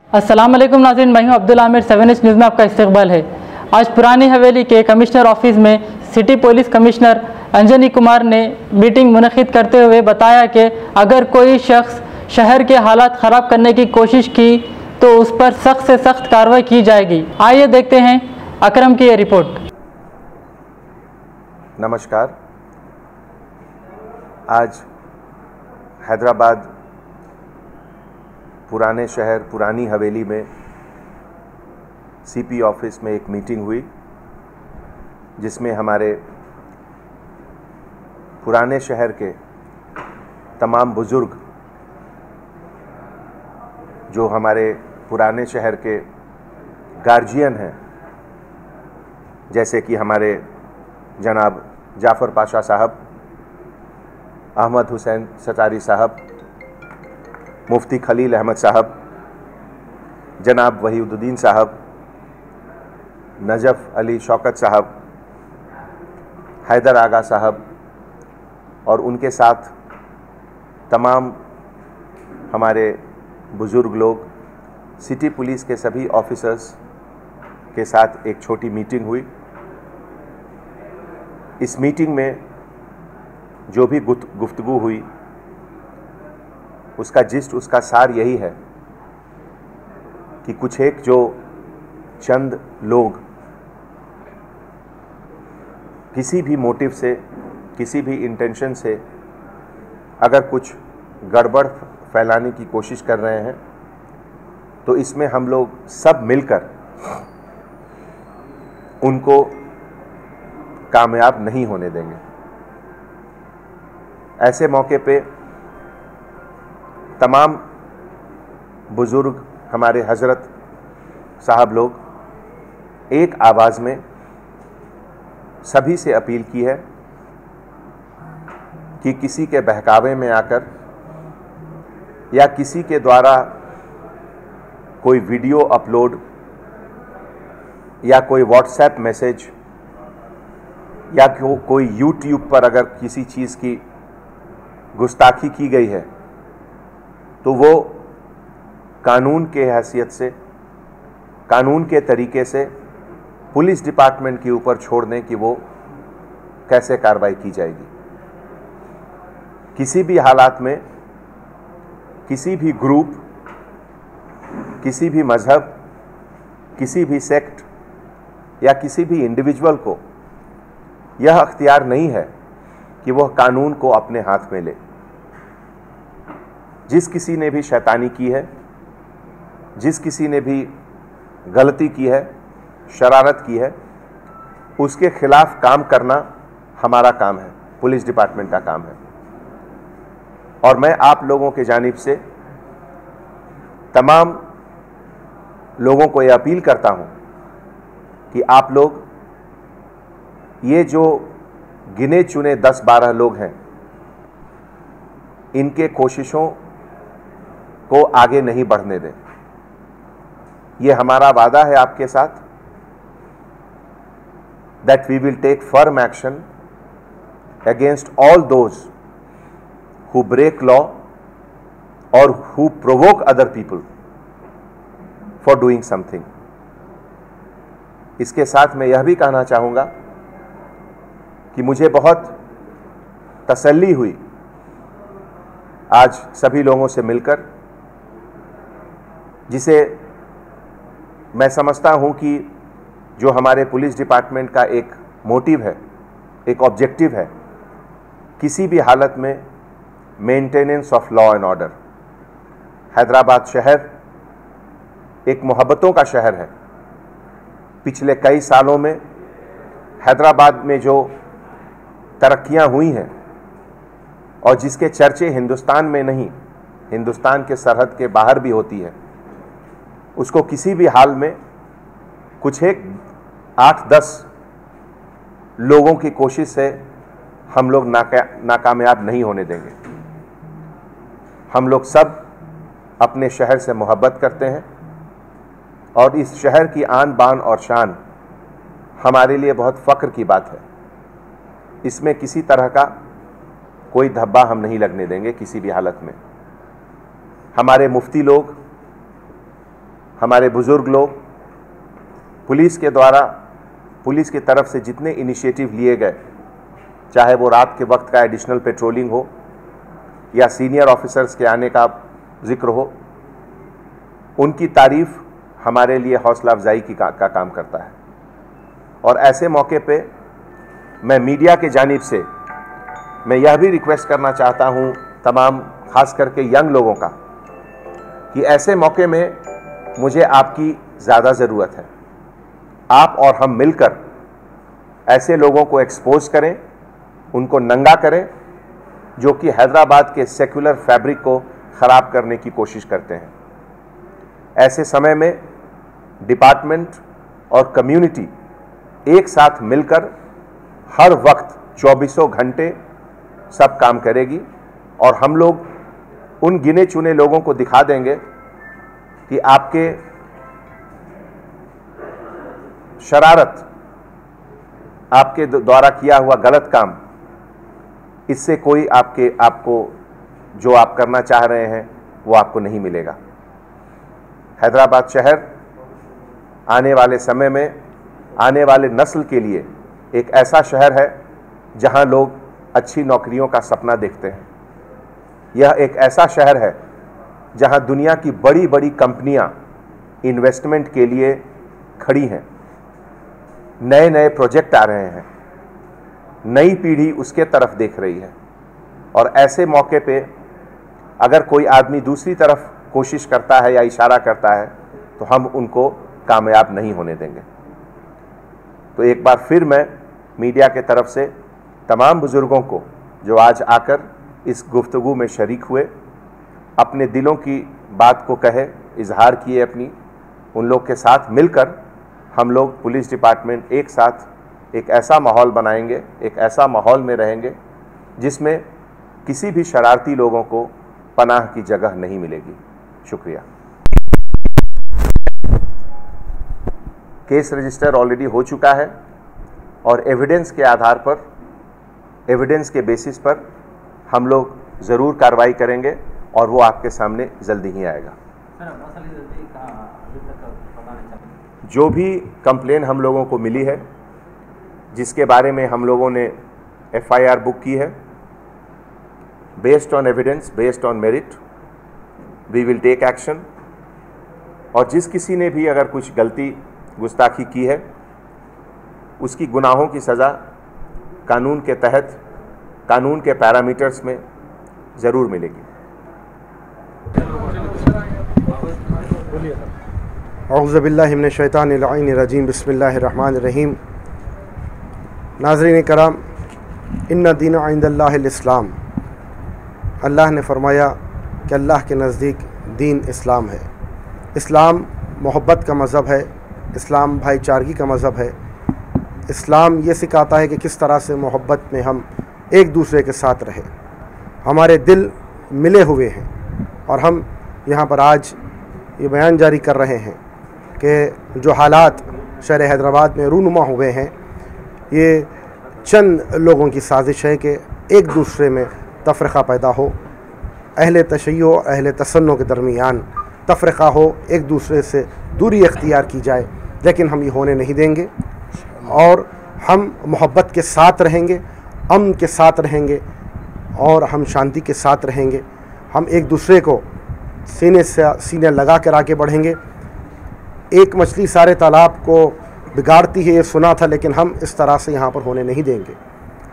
अस्सलाम वालेकुम नाज़रीन, मैं हूं अब्दुल आमिर। 7H न्यूज़ में आपका इस्तकबाल है। आज पुरानी हवेली के कमिश्नर ऑफिस में city police commissioner Anjani Kumar ने मीटिंग मुनक़िद करते हुए बताया कि अगर कोई शख्स शहर के हालात ख़राब करने की कोशिश की तो उस पर सख्त से सख्त कार्रवाई की जाएगी। आइए देखते हैं अकरम की ये रिपोर्ट। नमस्कार। आज हैदराबाद पुराने शहर पुरानी हवेली में सीपी ऑफिस में एक मीटिंग हुई, जिसमें हमारे पुराने शहर के तमाम बुज़ुर्ग, जो हमारे पुराने शहर के गार्जियन हैं, जैसे कि हमारे जनाब जाफ़र पाशा साहब, अहमद हुसैन सटारी साहब, मुफ्ती खलील अहमद साहब, जनाब वहीउद्दीन साहब, नजफ़ अली शौकत साहब, हैदर आगा साहब और उनके साथ तमाम हमारे बुज़ुर्ग लोग, सिटी पुलिस के सभी ऑफिसर्स के साथ एक छोटी मीटिंग हुई। इस मीटिंग में जो भी गुफ्तगू हुई, उसका जिस्ट, उसका सार यही है कि कुछ एक जो चंद लोग किसी भी मोटिव से, किसी भी इंटेंशन से अगर कुछ गड़बड़ फैलाने की कोशिश कर रहे हैं, तो इसमें हम लोग सब मिलकर उनको कामयाब नहीं होने देंगे। ऐसे मौके पे तमाम बुज़ुर्ग, हमारे हज़रत साहब लोग एक आवाज़ में सभी से अपील की है कि किसी के बहकावे में आकर या किसी के द्वारा कोई वीडियो अपलोड या कोई व्हाट्सएप मैसेज या कोई यूट्यूब पर अगर किसी चीज़ की गुस्ताखी की गई है, तो वो कानून के हैसियत से, कानून के तरीके से पुलिस डिपार्टमेंट के ऊपर छोड़ दें कि वो कैसे कार्रवाई की जाएगी। किसी भी हालात में किसी भी ग्रुप, किसी भी मज़हब, किसी भी सेक्ट या किसी भी इंडिविजुअल को यह अख्तियार नहीं है कि वह कानून को अपने हाथ में ले। जिस किसी ने भी शैतानी की है, जिस किसी ने भी गलती की है, शरारत की है, उसके खिलाफ काम करना हमारा काम है, पुलिस डिपार्टमेंट का काम है। और मैं आप लोगों के जानिब से तमाम लोगों को यह अपील करता हूं कि आप लोग ये जो गिने चुने 10-12 लोग हैं, इनके कोशिशों को आगे नहीं बढ़ने दें। ये हमारा वादा है आपके साथ, that we will take firm action against all those who break law और who provoke other people for doing something. इसके साथ मैं यह भी कहना चाहूँगा कि मुझे बहुत तसल्ली हुई आज सभी लोगों से मिलकर, जिसे मैं समझता हूं कि जो हमारे पुलिस डिपार्टमेंट का एक मोटिव है, एक ऑब्जेक्टिव है, किसी भी हालत में maintenance of law and order. Hyderabad शहर एक मोहब्बतों का शहर है। पिछले कई सालों में हैदराबाद में जो तरक्कियां हुई हैं और जिसके चर्चे हिंदुस्तान में नहीं, हिंदुस्तान के सरहद के बाहर भी होती है, उसको किसी भी हाल में कुछ एक 8-10 लोगों की कोशिश से हम लोग नाकामयाब नहीं होने देंगे। हम लोग सब अपने शहर से मोहब्बत करते हैं और इस शहर की आन बान और शान हमारे लिए बहुत फ़ख्र की बात है। इसमें किसी तरह का कोई धब्बा हम नहीं लगने देंगे किसी भी हालत में। हमारे मुफ्ती लोग, हमारे बुज़ुर्ग लोग, पुलिस के द्वारा, पुलिस की तरफ से जितने इनिशिएटिव लिए गए, चाहे वो रात के वक्त का एडिशनल पेट्रोलिंग हो या सीनियर ऑफिसर्स के आने का जिक्र हो, उनकी तारीफ हमारे लिए हौसला अफजाई का काम करता है। और ऐसे मौके पे मैं मीडिया के जानिब से मैं यह भी रिक्वेस्ट करना चाहता हूं तमाम, खास करके यंग लोगों का, कि ऐसे मौके में मुझे आपकी ज़्यादा ज़रूरत है। आप और हम मिलकर ऐसे लोगों को एक्सपोज करें, उनको नंगा करें, जो कि हैदराबाद के सेक्युलर फैब्रिक को ख़राब करने की कोशिश करते हैं। ऐसे समय में डिपार्टमेंट और कम्युनिटी एक साथ मिलकर हर वक्त 24 घंटे सब काम करेगी और हम लोग उन गिने चुने लोगों को दिखा देंगे कि आपके शरारत, आपके द्वारा किया हुआ गलत काम, इससे कोई आपको जो आप करना चाह रहे हैं वो आपको नहीं मिलेगा। हैदराबाद शहर आने वाले समय में, आने वाले नस्ल के लिए एक ऐसा शहर है जहां लोग अच्छी नौकरियों का सपना देखते हैं। यह एक ऐसा शहर है जहां दुनिया की बड़ी बड़ी कंपनियां इन्वेस्टमेंट के लिए खड़ी हैं। नए नए प्रोजेक्ट आ रहे हैं, नई पीढ़ी उसके तरफ देख रही है। और ऐसे मौके पे अगर कोई आदमी दूसरी तरफ कोशिश करता है या इशारा करता है तो हम उनको कामयाब नहीं होने देंगे। तो एक बार फिर मैं मीडिया के तरफ से तमाम बुज़ुर्गों को जो आज आकर इस गुफ्तगू में शरीक हुए, अपने दिलों की बात को कहे, इजहार किए अपनी, उन लोग के साथ मिलकर हम लोग पुलिस डिपार्टमेंट एक साथ एक ऐसा माहौल बनाएंगे, एक ऐसा माहौल में रहेंगे जिसमें किसी भी शरारती लोगों को पनाह की जगह नहीं मिलेगी। शुक्रिया। केस रजिस्टर ऑलरेडी हो चुका है और एविडेंस के आधार पर, एविडेंस के बेसिस पर हम लोग ज़रूर कार्रवाई करेंगे और वो आपके सामने जल्दी ही आएगा। जो भी कंप्लेन हम लोगों को मिली है, जिसके बारे में हम लोगों ने FIR बुक की है, based on evidence, based on merit, we will take action. और जिस किसी ने भी अगर कुछ गलती, गुस्ताखी की है, उसकी गुनाहों की सज़ा कानून के तहत, कानून के पैरामीटर्स में ज़रूर मिलेगी। औज़ु बिल्लाहि मिनश शैतानिर रजीम, बिस्मिल्लाहिर्रहमानिर्रहीम। नाज़रीन कराम, इन्ना दीन इंदल्लाहिल इस्लाम। अल्लाह ने फरमाया कि अल्लाह के नज़दीक दीन इस्लाम है। इस्लाम मोहब्बत का मज़हब है, इस्लाम भाईचारगी का मज़हब है। इस्लाम ये सिखाता है कि किस तरह से मोहब्बत में हम एक दूसरे के साथ रहें। हमारे दिल मिले हुए हैं और हम यहाँ पर आज ये बयान जारी कर रहे हैं कि जो हालात शहर हैदराबाद में रूनुमा हुए हैं, ये चंद लोगों की साजिश है कि एक दूसरे में तफ़रीक़ा पैदा हो, अहले तशय्यो अहले तसन्नो के दरमियान तफ़रीक़ा हो, एक दूसरे से दूरी इख्तियार की जाए। लेकिन हम ये होने नहीं देंगे और हम मोहब्बत के साथ रहेंगे, अमन के साथ रहेंगे और हम शांति के साथ रहेंगे। हम एक दूसरे को सीने से सीने लगा कर आगे बढ़ेंगे। एक मछली सारे तालाब को बिगाड़ती है, ये सुना था, लेकिन हम इस तरह से यहाँ पर होने नहीं देंगे।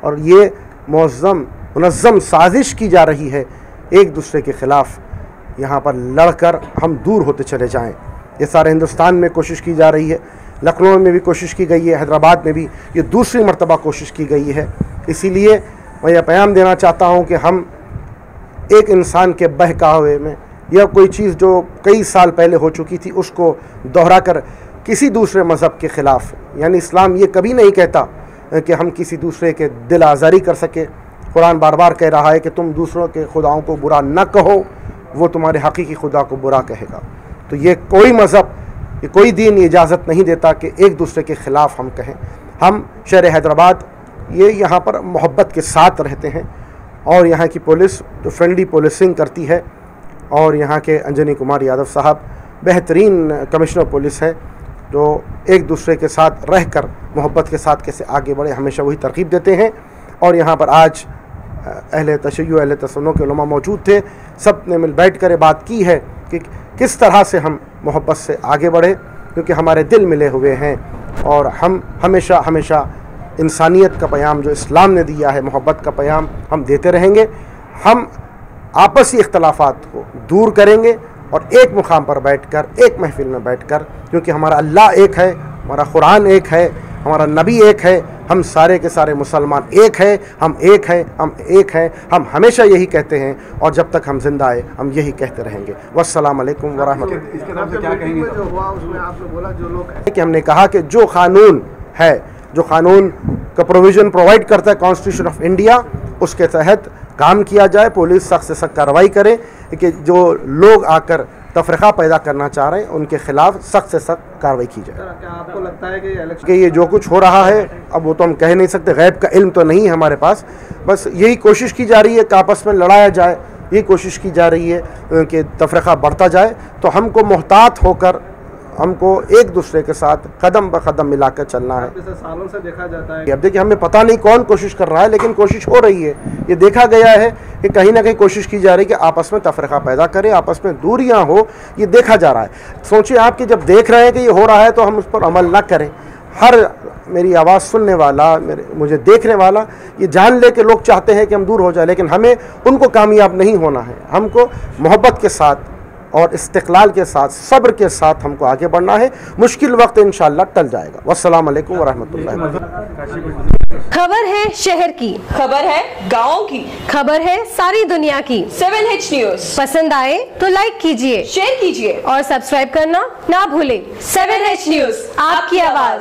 और ये मुनज़्ज़म साजिश की जा रही है एक दूसरे के ख़िलाफ़, यहाँ पर लड़कर हम दूर होते चले जाएं। ये सारे हिंदुस्तान में कोशिश की जा रही है, लखनऊ में भी कोशिश की गई है, हैदराबाद में भी ये दूसरी मरतबा कोशिश की गई है। इसीलिए मैं यह पैगाम देना चाहता हूँ कि हम एक इंसान के बहकावे में या कोई चीज़ जो कई साल पहले हो चुकी थी उसको दोहरा कर किसी दूसरे मज़हब के ख़िलाफ़, यानी इस्लाम ये कभी नहीं कहता कि हम किसी दूसरे के दिल आज़ारी कर सके। कुरान बार बार कह रहा है कि तुम दूसरों के खुदाओं को बुरा न कहो, वो तुम्हारे हकीकी खुदा को बुरा कहेगा। तो ये कोई मज़हब, ये कोई दीन इजाज़त नहीं देता कि एक दूसरे के ख़िलाफ़ हम कहें। हम शहर हैदराबाद ये यहाँ पर मोहब्बत के साथ रहते हैं और यहाँ की पुलिस जो फ्रेंडली पुलिसिंग करती है और यहाँ के अंजनी कुमार यादव साहब बेहतरीन कमिश्नर पुलिस है जो एक दूसरे के साथ रहकर मोहब्बत के साथ कैसे आगे बढ़े, हमेशा वही तरकीब देते हैं। और यहाँ पर आज अहले तशय्युअ अहले तसन्नुह के उलमा मौजूद थे, सब ने मिल बैठ कर बात की है कि किस तरह से हम मोहब्बत से आगे बढ़े, क्योंकि हमारे दिल मिले हुए हैं और हम हमेशा हमेशा इंसानियत का पैगाम जो इस्लाम ने दिया है, मोहब्बत का पैगाम हम देते रहेंगे। हम आपसी इख्तलाफात को दूर करेंगे और एक मुकाम पर बैठकर, एक महफिल में बैठकर, क्योंकि हमारा अल्लाह एक है, हमारा कुरान एक है, हमारा नबी एक है, हम सारे के सारे मुसलमान एक है, हम एक हैं, हम एक हैं, हम हमेशा यही कहते हैं और जब तक हम जिंदा है हम यही कहते रहेंगे। वस्सलाम अलैकुम वरहमतुल्लाह। इसके नाम से क्या कहेंगे? जो हुआ उसमें आपने बोला जो लोग कि हमने कहा कि जो कानून है, जो कानून का प्रोविज़न प्रोवाइड करता है कॉन्स्टिट्यूशन ऑफ इंडिया, उसके तहत काम किया जाए। पुलिस सख्त से सख्त कार्रवाई करे कि जो लोग आकर तफरीक़ा पैदा करना चाह रहे हैं उनके खिलाफ सख्त से सख्त कार्रवाई की जाए। क्या आपको लगता है कि ये जो कुछ हो रहा है अब वो तो हम कह नहीं सकते, गैब का इल्म तो नहीं है हमारे पास, बस यही कोशिश की जा रही है कि आपस में लड़ाया जाए, यही कोशिश की जा रही है कि तफरीक़ा बढ़ता जाए। तो हमको मोहतात होकर, हमको एक दूसरे के साथ कदम ब कदम मिलाकर चलना है। जैसे सालों से देखा जाता है, अब देखिए हमें पता नहीं कौन कोशिश कर रहा है, लेकिन कोशिश हो रही है। ये देखा गया है कि कहीं ना कहीं कोशिश की जा रही है कि आपस में तफरीक़ा पैदा करें, आपस में दूरियां हो, ये देखा जा रहा है। सोचिए आप कि जब देख रहे हैं कि ये हो रहा है तो हम उस पर अमल ना करें। हर मेरी आवाज़ सुनने वाला, मुझे देखने वाला ये जान ले कि लोग चाहते हैं कि हम दूर हो जाए, लेकिन हमें उनको कामयाब नहीं होना है। हमको मोहब्बत के साथ और इस्तिक़लाल के साथ, सब्र के साथ हमको आगे बढ़ना है। मुश्किल वक्त इंशाअल्लाह टल जाएगा। वस्सलाम अलैकुम वरहमतुल्लाहि। खबर है शहर की, खबर है गाँव की, खबर है सारी दुनिया की। 7H न्यूज़ पसंद आए तो लाइक कीजिए, शेयर कीजिए और सब्सक्राइब करना ना भूलें। 7H न्यूज़, आपकी आवाज़।